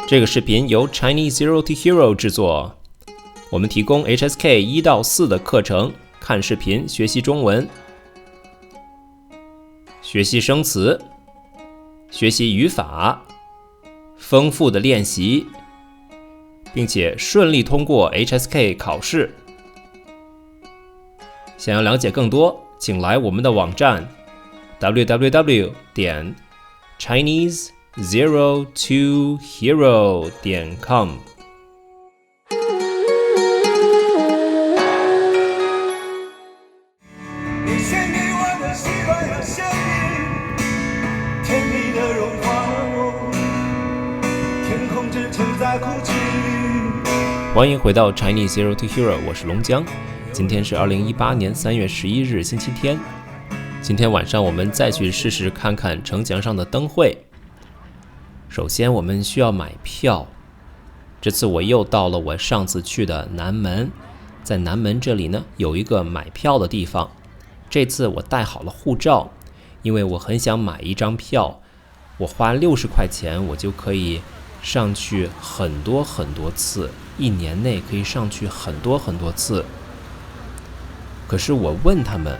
这个视频由 Chinese Zero to Hero 制作，我们提供 HSK 1到4的课程，看视频学习中文，学习生词，学习语法，丰富的练习，并且顺利通过 HSK 考试。想要了解更多，请来我们的网站 www.chinese02hero.com。欢迎回到 Chinese Zero to Hero， 我是龙江。今天是2018年3月11日星期天。今天晚上我们再去试试看看城墙上的灯会。首先我们需要买票。这次我又到了我上次去的南门，在南门这里呢有一个买票的地方。这次我带好了护照，因为我很想买一张票，我花60块钱我就可以上去很多次，一年内可以上去很多次。可是我问他们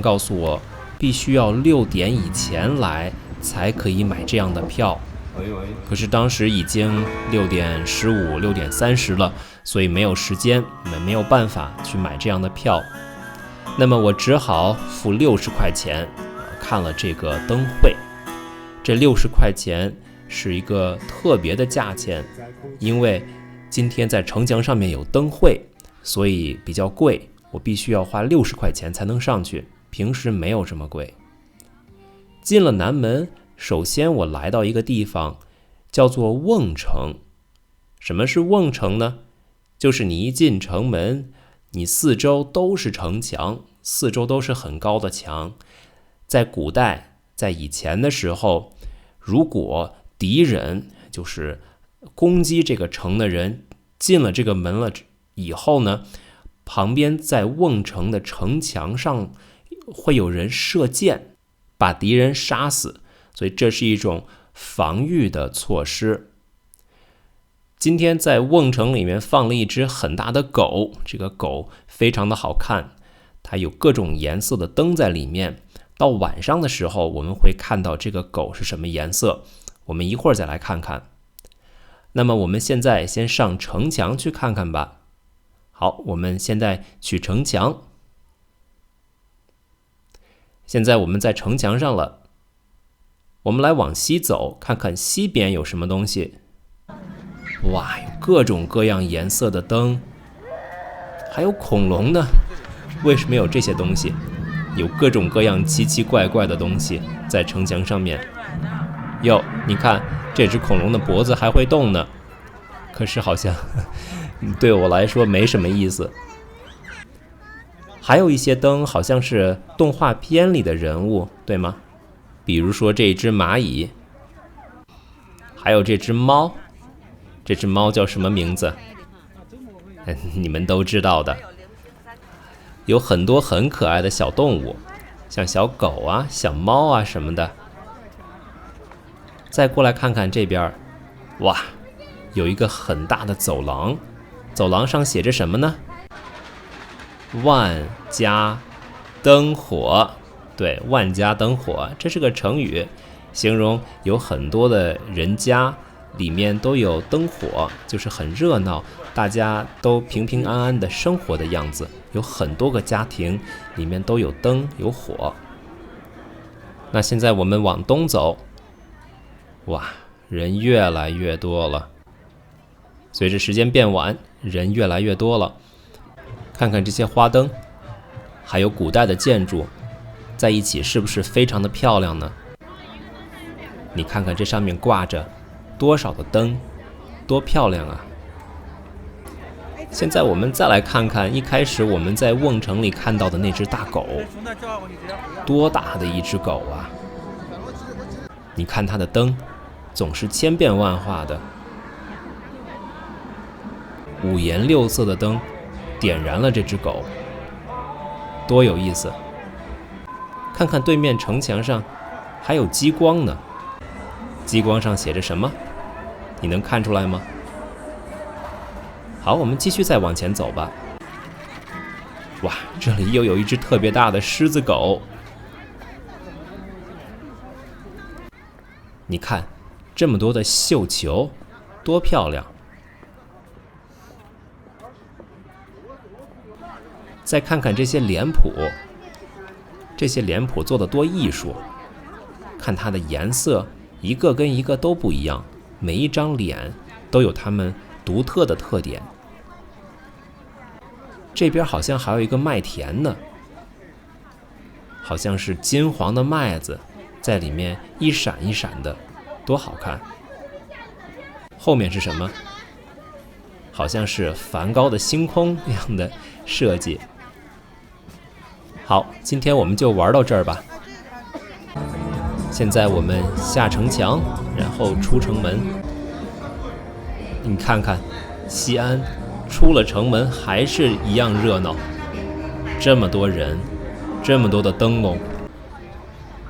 告诉我必须要6点以前来才可以买这样的票。可是当时已经6点15、6点30了，所以没有时间，没有办法去买这样的票。那么我只好付60块钱看了这个灯会。这60块钱是一个特别的价钱，因为今天在城墙上面有灯会，所以比较贵，我必须要花60块钱才能上去，平时没有这么贵。进了南门，首先我来到一个地方叫做瓮城。什么是瓮城呢？就是你一进城门，你四周都是城墙，四周都是很高的墙。在古代，在以前的时候，如果敌人就是攻击这个城的人进了这个门了以后呢，旁边在瓮城的城墙上会有人射箭，把敌人杀死，所以这是一种防御的措施。今天在瓮城里面放了一只很大的狗，这个狗非常的好看，它有各种颜色的灯在里面。到晚上的时候我们会看到这个狗是什么颜色，我们一会儿再来看看。那么我们现在先上城墙去看看吧。好，我们现在去城墙。现在我们在城墙上了，我们来往西走，看看西边有什么东西。哇，有各种各样颜色的灯，还有恐龙呢。为什么有这些东西？有各种各样奇奇怪怪的东西在城墙上面。哟，你看这只恐龙的脖子还会动呢，可是好像对我来说没什么意思。还有一些灯好像是动画片里的人物，对吗？比如说这只蚂蚁，还有这只猫。这只猫叫什么名字？你们都知道的。有很多很可爱的小动物，像小狗啊、小猫啊什么的。再过来看看这边，哇，有一个很大的走廊，走廊上写着什么呢？万家灯火。对，万家灯火，这是个成语，形容有很多的人家里面都有灯火，就是很热闹，大家都平平安安的生活的样子。有很多个家庭里面都有灯有火。那现在我们往东走，哇，人越来越多了。随着时间变晚，人越来越多了。看看这些花灯，还有古代的建筑在一起，是不是非常的漂亮呢？你看看这上面挂着多少的灯，多漂亮啊！现在我们再来看看一开始我们在瓮城里看到的那只大狗，多大的一只狗啊！你看它的灯总是千变万化的，五颜六色的灯点燃了这只狗，多有意思！看看对面城墙上还有激光呢，激光上写着什么？你能看出来吗？好，我们继续再往前走吧。哇，这里又有一只特别大的狮子狗。你看，这么多的绣球，多漂亮！再看看这些脸谱，这些脸谱做得多艺术。看它的颜色，一个跟一个都不一样，每一张脸都有它们独特的特点。这边好像还有一个麦田呢，好像是金黄的麦子在里面一闪一闪的，多好看。后面是什么？好像是梵高的星空那样的设计。好，今天我们就玩到这儿吧。现在我们下城墙，然后出城门。你看看，西安出了城门还是一样热闹，这么多人，这么多的灯笼，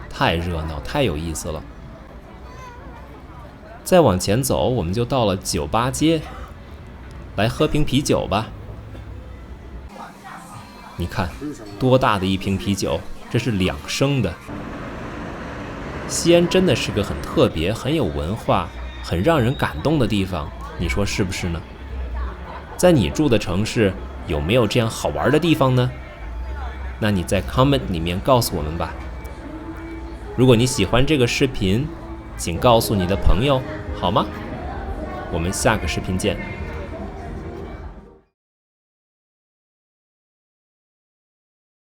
太热闹，太有意思了。再往前走，我们就到了酒吧街，来喝瓶啤酒吧。你看，多大的一瓶啤酒，这是2升的。西安真的是个很特别、很有文化、很让人感动的地方，你说是不是呢？在你住的城市有没有这样好玩的地方呢？那你在 comment 里面告诉我们吧。如果你喜欢这个视频，请告诉你的朋友，好吗？我们下个视频见。